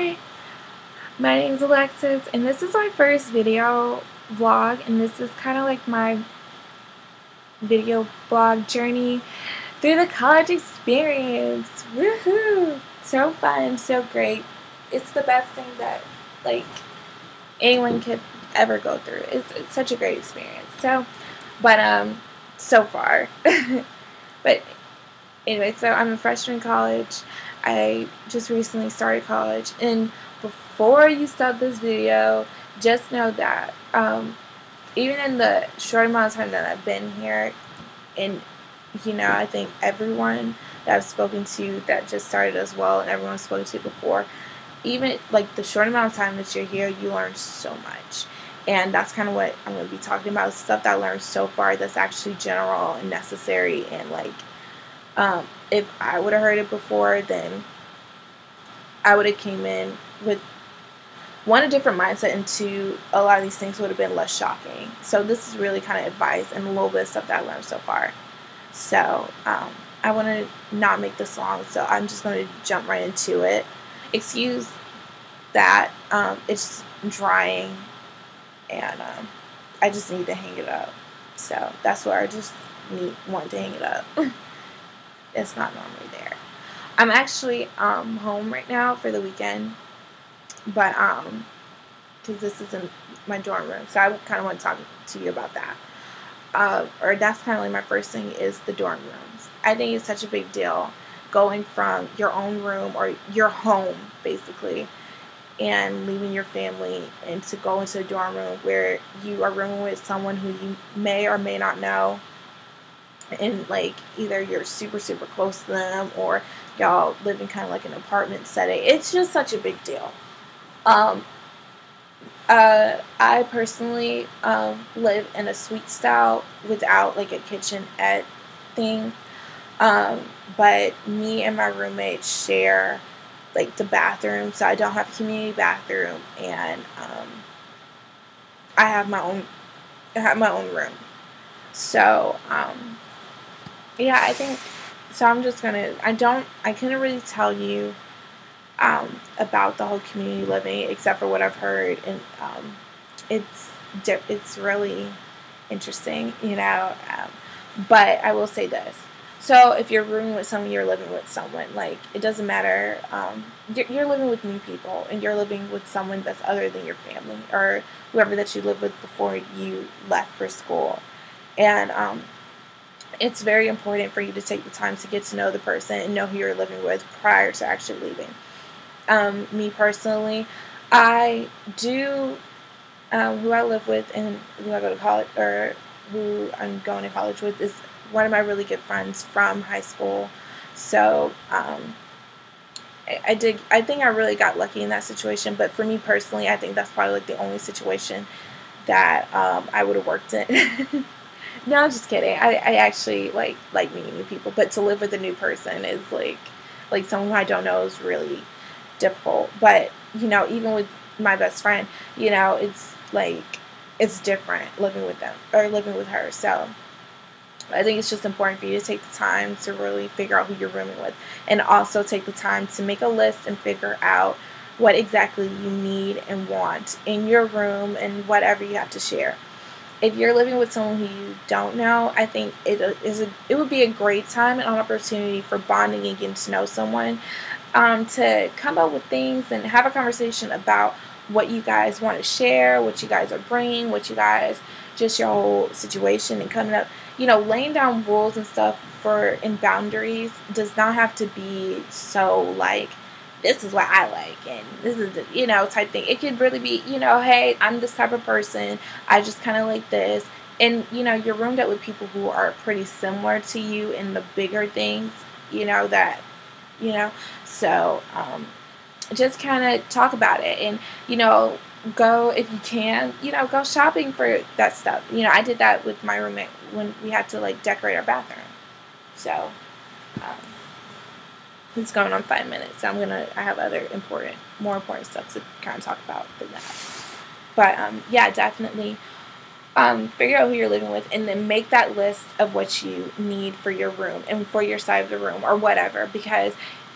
Hi, my name is Alexis, and this is my first video vlog, and this is kind of like my video blog journey through the college experience. Woohoo! So fun, so great. It's the best thing that like anyone could ever go through. It's such a great experience. So far. But anyway, so I'm a freshman in college. I just recently started college, and before you stop this video, just know that even in the short amount of time that I've been here, and I think everyone that I've spoken to that just started as well, and everyone I've spoken to before, even like the short amount of time that you're here, you learn so much. And that's kind of what I'm going to be talking about, stuff that I learned so far that's actually general and necessary, and like if I would have heard it before, then I would have came in with one, a different mindset, and two, a lot of these things would have been less shocking. So this is really kind of advice and a little bit of stuff that I learned so far. So I want to not make this long, so I'm just going to jump right into it. Excuse that, it's drying, and I just need to hang it up. So that's where I just want to hang it up. It's not normally there. I'm actually home right now for the weekend, but because this isn't my dorm room, so I kind of want to talk to you about that. Or that's kind of like my first thing is the dorm rooms. I think it's such a big deal going from your own room or your home basically, and leaving your family and to go into a dorm room where you are rooming with someone who you may or may not know. And like either you're super close to them, or y'all live in kind of like an apartment setting. It's just such a big deal. I personally live in a suite style without like a kitchenette thing. But me and my roommate share like the bathroom, so I don't have a community bathroom, and I have my own room. So yeah, I think so. I'm just gonna. I couldn't really tell you about the whole community living, except for what I've heard, and it's really interesting, But I will say this: so if you're rooming with someone, you're living with someone. Like it doesn't matter. You're living with new people, and you're living with someone that's other than your family or whoever that you lived with before you left for school, and it's very important for you to take the time to get to know the person and know who you're living with prior to actually leaving. Me personally, I do, who I live with and who I go to college, or who I'm going to college with, is one of my really good friends from high school. So I think I really got lucky in that situation. But for me personally, I think that's probably like the only situation that I would have worked in. No, I'm just kidding. I actually like meeting new people, but to live with a new person is like someone who I don't know is really difficult. But even with my best friend, it's like it's different living with them or living with her. So I think it's just important for you to take the time to really figure out who you're rooming with, and also take the time to make a list and figure out what exactly you need and want in your room and whatever you have to share. If you're living with someone who you don't know, I think it would be a great time and an opportunity for bonding and getting to know someone, to come up with things and have a conversation about what you guys want to share, what you guys are bringing, just your whole situation, and coming up, laying down rules and stuff and boundaries does not have to be so like, this is what I like, and this is the, type thing. It could really be, hey, I'm this type of person. I just kind of like this. And, you're roomed up with people who are pretty similar to you in the bigger things, So, just kind of talk about it and, go, if you can, go shopping for that stuff. I did that with my roommate when we had to, like, decorate our bathroom. So, it's going on 5 minutes. I have other more important stuff to kind of talk about than that. But yeah, definitely figure out who you're living with, and then make that list of what you need for your room and for your side of the room or whatever. Because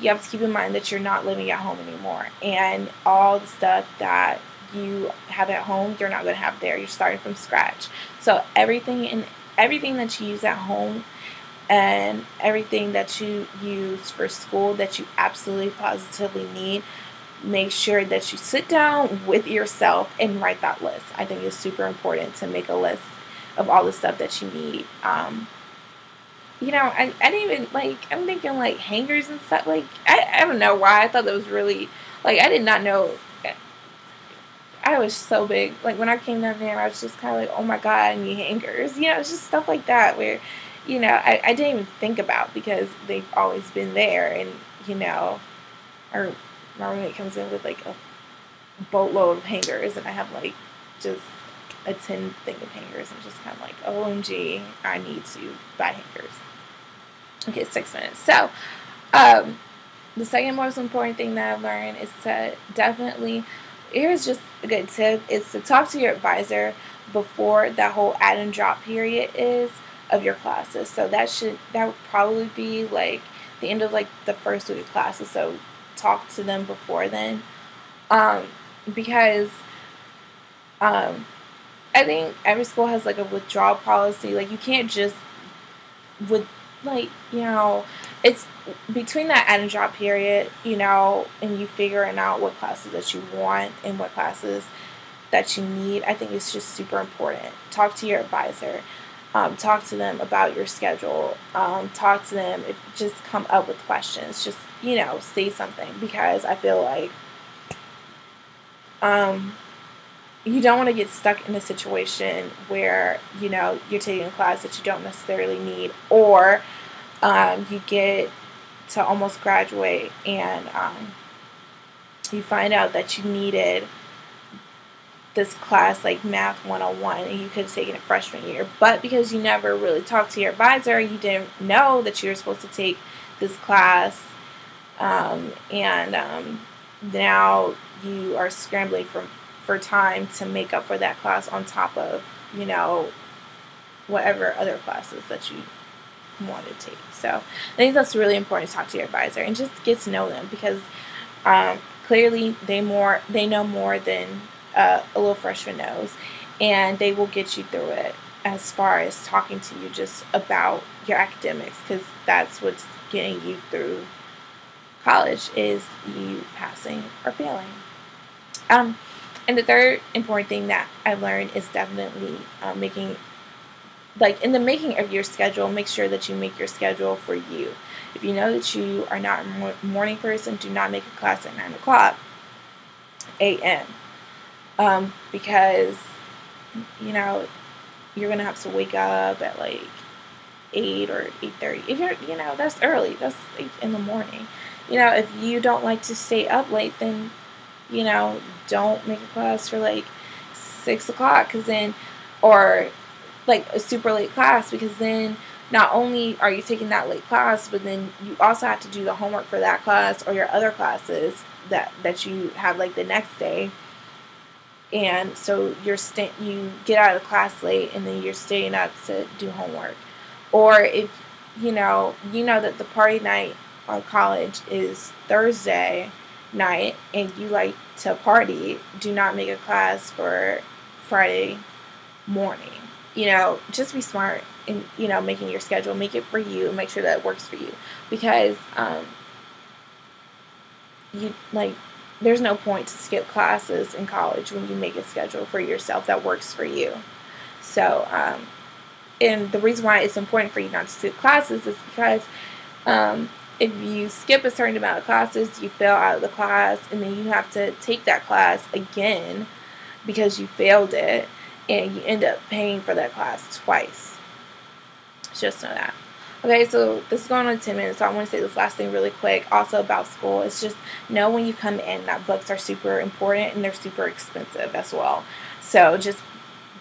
you have to keep in mind that you're not living at home anymore, and all the stuff that you have at home, you're not going to have there. You're starting from scratch. So everything that you use at home and everything that you use for school that you absolutely positively need, make sure that you sit down with yourself and write that list. I think it's super important to make a list of all the stuff that you need. I didn't even, like, I'm thinking, like, hangers and stuff. Like, I don't know why. I thought that was really, like, I did not know. I was so big. Like, when I came down there, I was just kind of like, oh my God, I need hangers. It's just stuff like that where, I didn't even think about because they've always been there. And, or my roommate comes in with, like, a boatload of hangers, and I have, like, just a 10 thing of hangers. I'm just kind of like, OMG, I need to buy hangers. Okay, 6 minutes. So, the second most important thing that I've learned is to definitely, here's just a good tip, is to talk to your advisor before that whole add and drop period is of your classes. So that would probably be like the end of like the first week of classes. So talk to them before then, because I think every school has like a withdrawal policy. Like, you can't just it's between that add and drop period, and you figuring out what classes that you want and what classes that you need. I think it's just super important. Talk to your advisor. Talk to them about your schedule. Talk to them. Just come up with questions. Just, say something, because I feel like you don't want to get stuck in a situation where, you're taking a class that you don't necessarily need, or you get to almost graduate and you find out that you needed this class like Math 101 and you could have taken it freshman year, but because you never really talked to your advisor, you didn't know that you were supposed to take this class, and now you are scrambling for time to make up for that class on top of, whatever other classes that you want to take. So I think that's really important, to talk to your advisor and just get to know them, because clearly they know more than a little freshman knows, and they will get you through it as far as talking to you just about your academics, because that's what's getting you through college, is you passing or failing. And the third important thing that I learned is definitely in the making of your schedule, make sure that you make your schedule for you. If you know that you are not a morning person, do not make a class at 9 o'clock a.m. Because, you're going to have to wake up at like 8 or 8:30. If you're, that's early. That's 8 in the morning. If you don't like to stay up late, then, don't make a class for like 6 o'clock, because then, or like a super late class, because then not only are you taking that late class, but then you also have to do the homework for that class or your other classes that you have like the next day. And so you get out of class late, and then you're staying up to do homework. Or if that the party night on college is Thursday night and you like to party, do not make a class for Friday morning. Just be smart in, making your schedule. Make it for you and make sure that it works for you. Because there's no point to skip classes in college when you make a schedule for yourself that works for you. So, and the reason why it's important for you not to skip classes is because if you skip a certain amount of classes, you fail out of the class, and then you have to take that class again because you failed it, and you end up paying for that class twice. Just know that. Okay, so this is going on 10 minutes, so I want to say this last thing really quick. Also about school, it's just know when you come in that books are super important and they're super expensive as well. So just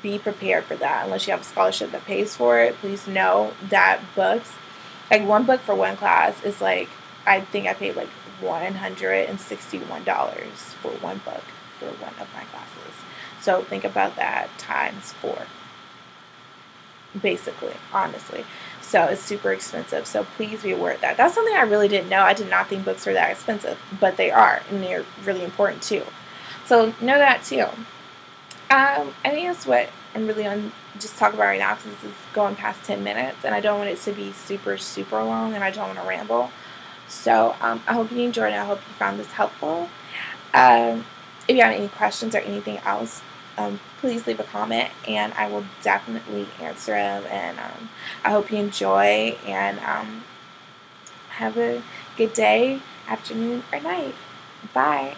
be prepared for that. Unless you have a scholarship that pays for it, please know that books, like one book for one class is like, I think I paid like $161 for one book for one of my classes. So think about that times 4. basically, honestly. So it's super expensive. So please be aware of that. That's something I really didn't know. I did not think books were that expensive, but they are, and they're really important too. So know that too. I think that's what I'm really on just talk about right now because this is going past 10 minutes and I don't want it to be super, super long and I don't want to ramble. So I hope you enjoyed it. I hope you found this helpful. Um, if you have any questions or anything else, please leave a comment and I will definitely answer them. And I hope you enjoy and have a good day, afternoon, or night. Bye.